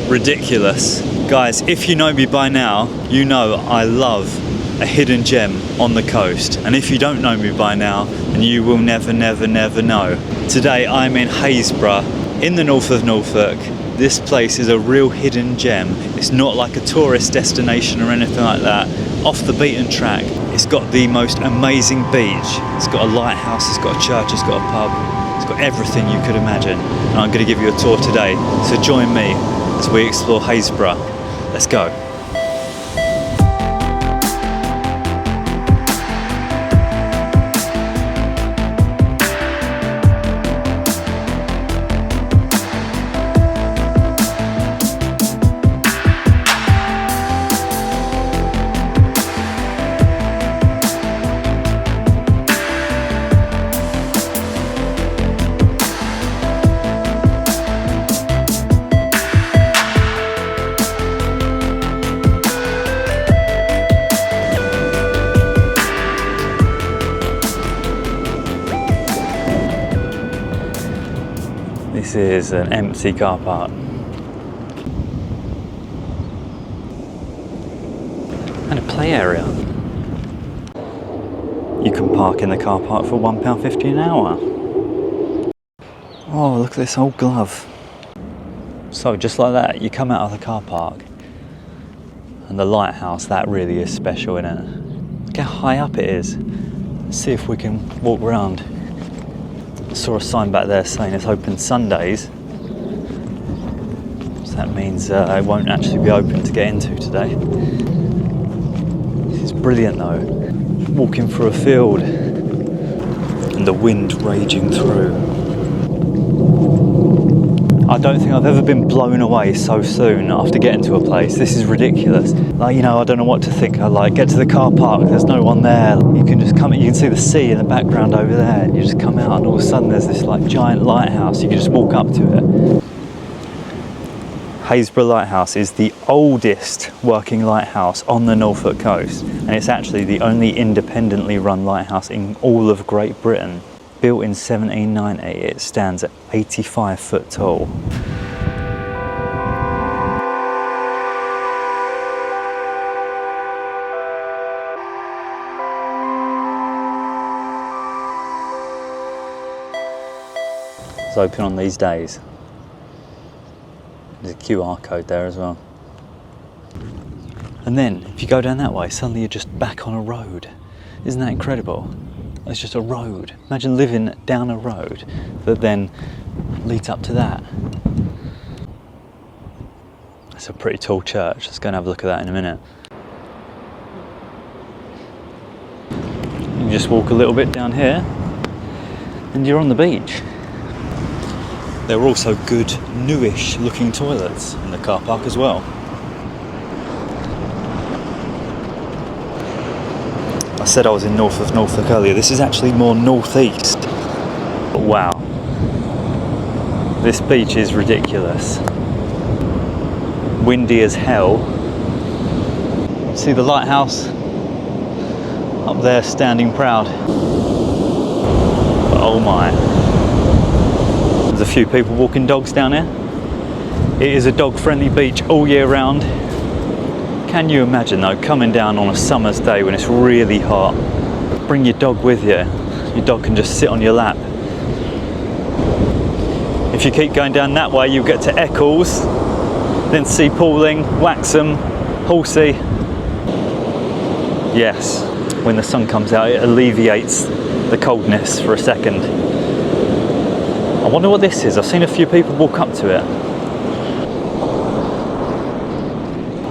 ridiculous. Guys, if you know me by now, you know I love a hidden gem on the coast. And if you don't know me by now, then you will never know. Today I'm in Happisburgh, in the north of Norfolk. This place is a real hidden gem. It's not like a tourist destination or anything like that. Off the beaten track. It's got the most amazing beach. It's got a lighthouse, it's got a church, it's got a pub. It's got everything you could imagine. And I'm going to give you a tour today. So join me as we explore Happisburgh. Let's go. This is an empty car park. And a play area. You can park in the car park for £1.50 an hour. Oh, look at this old glove. So just like that, you come out of the car park and the lighthouse, that really is special, innit? Look how high up it is. Let's see if we can walk around. I saw a sign back there saying it's open Sundays. So that means it won't actually be open to get into today. This is brilliant though. Walking through a field and the wind raging through. I don't think I've ever been blown away so soon after getting to a place. This is ridiculous. Like, you know, I don't know what to think. I like get to the car park, there's no one there. You can just come, you can see the sea in the background over there, and you just come out and all of a sudden there's this like giant lighthouse. You can just walk up to it. Happisburgh Lighthouse is the oldest working lighthouse on the Norfolk coast, and it's actually the only independently run lighthouse in all of Great Britain. Built in 1790, it stands at 85 foot tall. It's open on these days. There's a QR code there as well. And then, if you go down that way, suddenly you're just back on a road. Isn't that incredible? It's just a road. Imagine living down a road that then leads up to that. It's a pretty tall church. Let's go and have a look at that in a minute. You can just walk a little bit down here and you're on the beach. There are also good, newish looking toilets in the car park as well. I said I was in north of Norfolk earlier. This is actually more northeast. But wow, this beach is ridiculous. Windy as hell. See the lighthouse up there standing proud. But oh my. There's a few people walking dogs down here. It is a dog-friendly beach all year round. Can you imagine though, coming down on a summer's day when it's really hot, bring your dog with you. Your dog can just sit on your lap. If you keep going down that way, you'll get to Eccles, then Sea Pooling, Waxham, Horsey. Yes, when the sun comes out, it alleviates the coldness for a second. I wonder what this is. I've seen a few people walk up to it.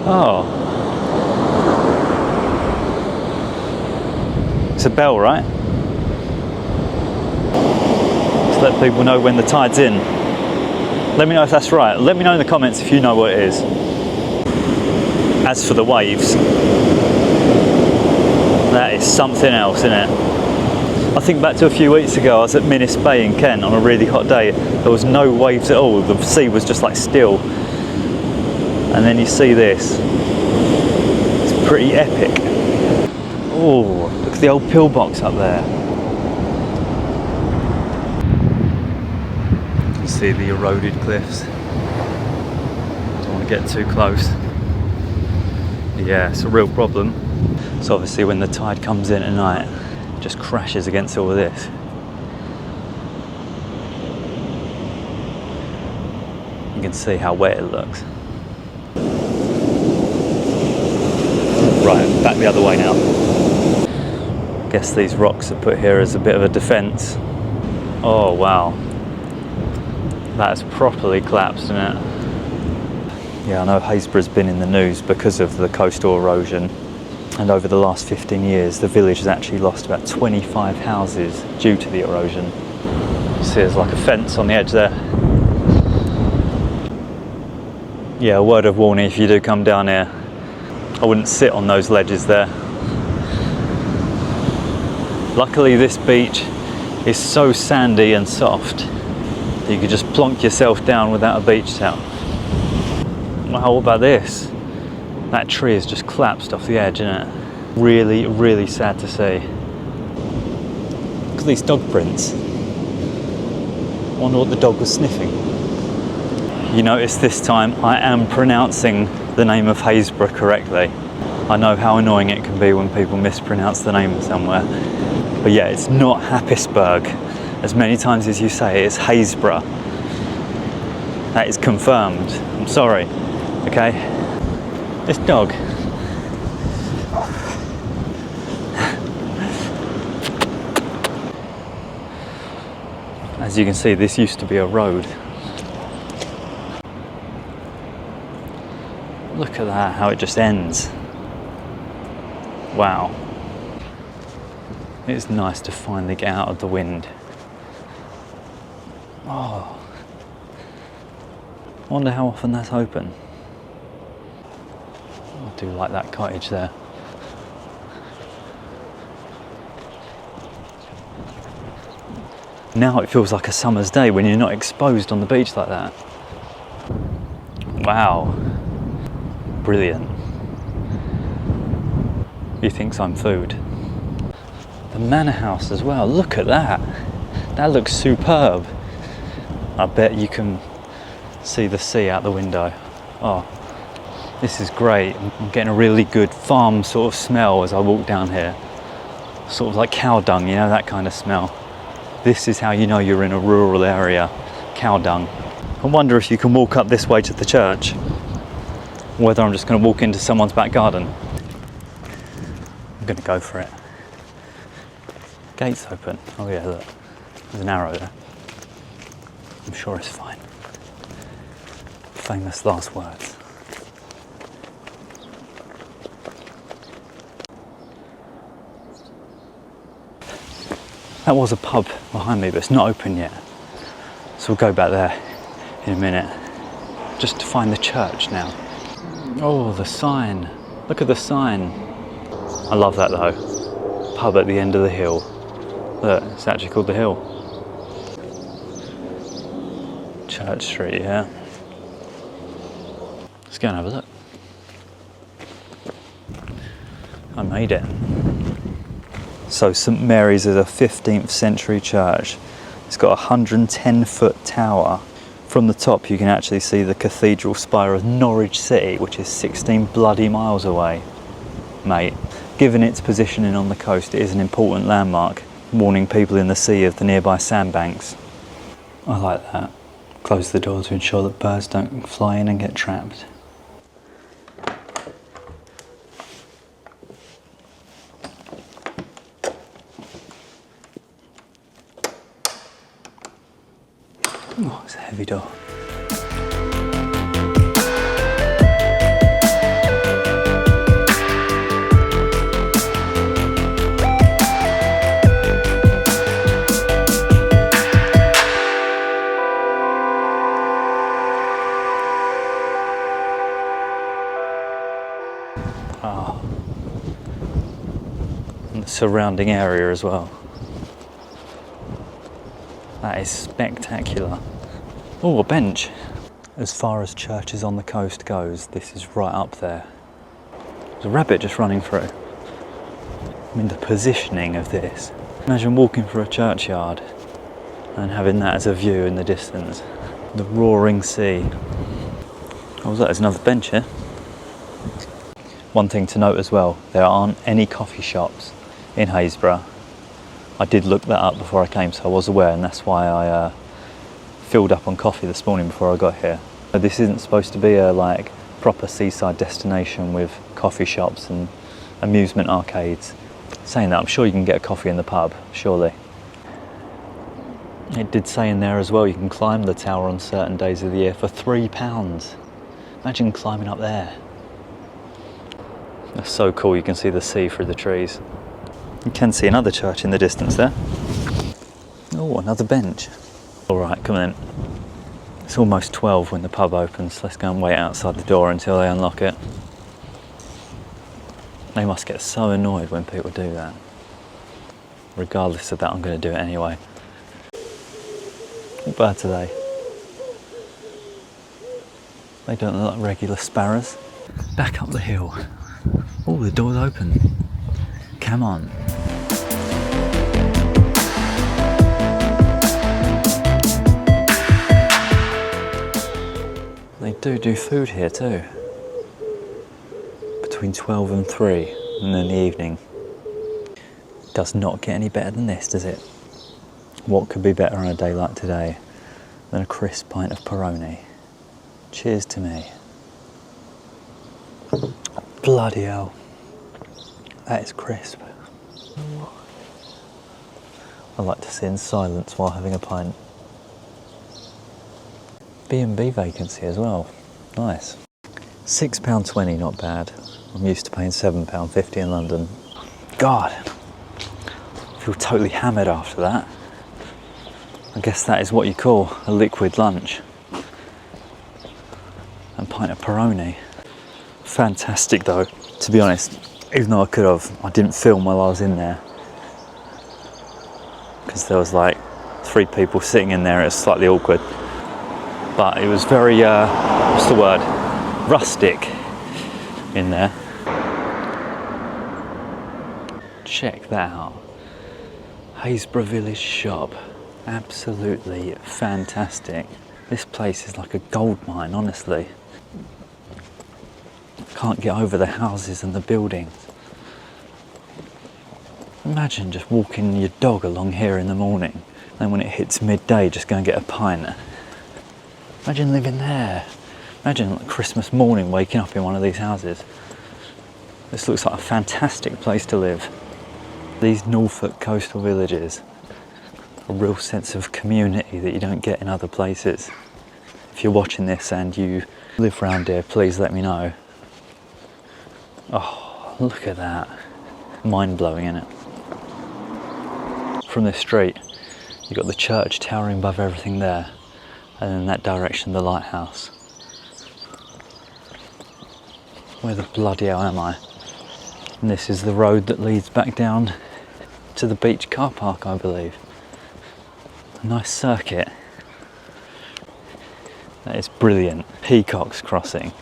Oh. It's a bell, right? Just let people know when the tide's in. Let me know if that's right. Let me know in the comments if you know what it is. As for the waves, that is something else, isn't it? I think back to a few weeks ago, I was at Minnis Bay in Kent on a really hot day. There was no waves at all. The sea was just like still. And then you see this. It's pretty epic. Oh, look at the old pillbox up there. You can see the eroded cliffs. Don't want to Don't get too close. Yeah, it's a real problem. So obviously when the tide comes in at night, it just crashes against all of this. You can see how wet it looks. Right, back the other way now. Guess these rocks are put here as a bit of a defence. Oh wow. That's properly collapsed, isn't it? Yeah, I know Happisburgh's been in the news because of the coastal erosion, and over the last 15 years the village has actually lost about 25 houses due to the erosion. You see there's like a fence on the edge there. Yeah, a word of warning, if you do come down here, I wouldn't sit on those ledges there. Luckily this beach is so sandy and soft that you could just plonk yourself down without a beach towel. Wow, what about this? That tree has just collapsed off the edge, isn't it? Really, really sad to see. Look at these dog prints. I wonder what the dog was sniffing. You notice this time I am pronouncing the name of Happisburgh correctly. I know how annoying it can be when people mispronounce the name of somewhere. But yeah, it's not Happisburgh. As many times as you say it, it's Happisburgh. That is confirmed. I'm sorry. Okay? This dog. As you can see, this used to be a road. Look at that, how it just ends. Wow. It's nice to finally get out of the wind. Oh. I wonder how often that's open. I do like that cottage there. Now it feels like a summer's day when you're not exposed on the beach like that. Wow. Brilliant. He thinks I'm food. The manor house as well, look at that. That looks superb. I bet you can see the sea out the window. Oh, this is great. I'm getting a really good farm sort of smell as I walk down here. Sort of like cow dung, you know, that kind of smell. This is how you know you're in a rural area, cow dung. I wonder if you can walk up this way to the church, or whether I'm just going to walk into someone's back garden. I'm going to go for it. Gates open. Oh yeah, look. There's an arrow there. I'm sure it's fine. Famous last words. That was a pub behind me, but it's not open yet. So we'll go back there in a minute, just to find the church now. Oh, the sign. Look at the sign. I love that though. Pub at the end of the hill. Look, it's actually called The Hill. Church Street, yeah. Let's go and have a look. I made it. So St Mary's is a 15th century church. It's got a 110-foot tower. From the top you can actually see the cathedral spire of Norwich City, which is 16 bloody miles away. Mate, given its positioning on the coast, it is an important landmark, warning people in the sea of the nearby sandbanks. I like that. Close the door to ensure that birds don't fly in and get trapped. Oh, it's a heavy door. Oh. And the surrounding area as well. That is spectacular. Oh, a bench. As far as churches on the coast goes, this is right up there. There's a rabbit just running through. I mean, the positioning of this. Imagine walking through a churchyard and having that as a view in the distance. The roaring sea. Oh look, there's another bench here. One thing to note as well, there aren't any coffee shops in Happisburgh. I did look that up before I came, so I was aware, and that's why I filled up on coffee this morning before I got here. But this isn't supposed to be a like proper seaside destination with coffee shops and amusement arcades. Saying that, I'm sure you can get a coffee in the pub, surely. It did say in there as well, you can climb the tower on certain days of the year for £3. Imagine climbing up there. That's so cool, you can see the sea through the trees. You can see another church in the distance there. Oh, another bench. All right, come in. It's almost 12 when the pub opens. Let's go and wait outside the door until they unlock it. They must get so annoyed when people do that. Regardless of that, I'm going to do it anyway. What birds are they? They don't look like regular sparrows. Back up the hill. Oh, the door's open. Come on. They do food here too. Between 12 and 3 and in the evening. Does not get any better than this, does it? What could be better on a day like today than a crisp pint of Peroni? Cheers to me. Bloody hell. That is crisp. I like to sit in silence while having a pint. B&B vacancy as well. Nice. £6.20, not bad. I'm used to paying £7.50 in London. God, I feel totally hammered after that. I guess that is what you call a liquid lunch. And a pint of Peroni. Fantastic though, to be honest. Even though I didn't film while I was in there. Because there was like 3 people sitting in there, it was slightly awkward. But it was very, what's the word? Rustic in there. Check that out. Happisburgh Village Shop. Absolutely fantastic. This place is like a gold mine, honestly. Can't get over the houses and the buildings. Imagine just walking your dog along here in the morning, then when it hits midday just go and get a pint. Imagine living there. Imagine like Christmas morning waking up in one of these houses. This looks like a fantastic place to live. These Norfolk coastal villages. A real sense of community that you don't get in other places. If you're watching this and you live around here, please let me know. Oh, look at that. Mind-blowing, isn't it? From this street, you've got the church towering above everything there, and in that direction the lighthouse. Where the bloody hell am I? And this is the road that leads back down to the beach car park, I believe. A nice circuit. That is brilliant. Peacock's Crossing.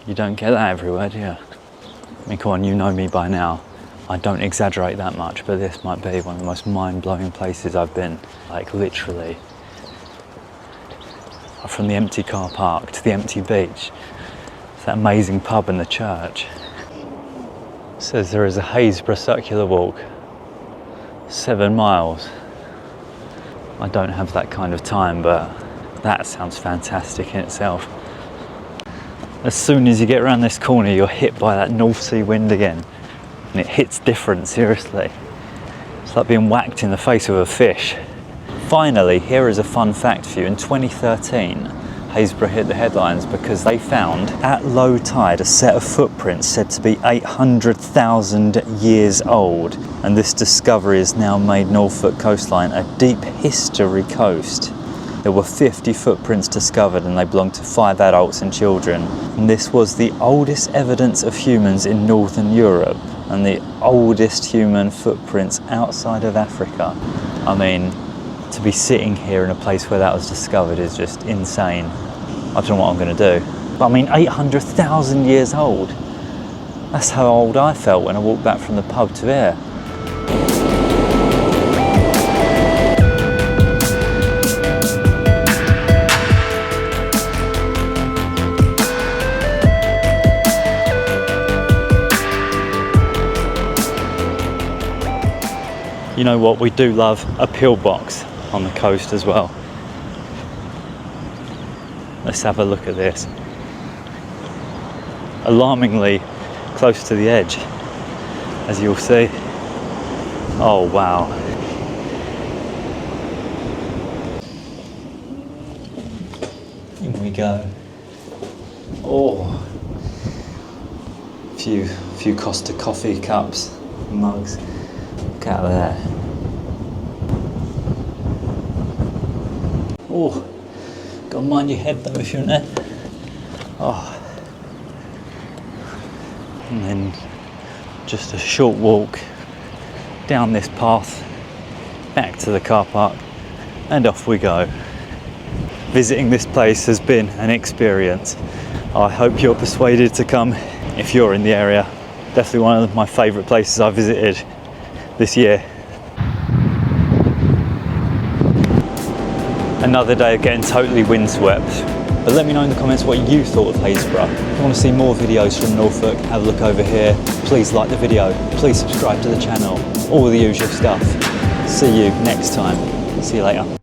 You don't get that everywhere, do you? I mean, come on, you know me by now. I don't exaggerate that much, but this might be one of the most mind-blowing places I've been. Like, literally. From the empty car park to the empty beach. It's that amazing pub and the church. It says there is a Happisburgh circular walk. 7 miles. I don't have that kind of time, but that sounds fantastic in itself. As soon as you get around this corner, you're hit by that North Sea wind again. And it hits different, seriously. It's like being whacked in the face with a fish. Finally, here is a fun fact for you. In 2013, Happisburgh hit the headlines because they found, at low tide, a set of footprints said to be 800,000 years old. And this discovery has now made Norfolk coastline a deep history coast. There were 50 footprints discovered and they belonged to 5 adults and children. And this was the oldest evidence of humans in Northern Europe and the oldest human footprints outside of Africa. I mean, to be sitting here in a place where that was discovered is just insane. I don't know what I'm going to do. But I mean, 800,000 years old. That's how old I felt when I walked back from the pub to here. You know what, we do love a pillbox on the coast as well. Let's have a look at this. Alarmingly close to the edge, as you'll see. Oh wow. In we go. Oh, few Costa coffee cups, mugs. Look out there. Oh, gotta mind your head though if you're in there. Oh. And then just a short walk down this path, back to the car park, and off we go. Visiting this place has been an experience. I hope you're persuaded to come if you're in the area. Definitely one of my favourite places I've visited this year. Another day of getting totally windswept. But let me know in the comments what you thought of Happisburgh. If you want to see more videos from Norfolk, have a look over here. Please like the video, please subscribe to the channel, all the usual stuff. See you next time. See you later.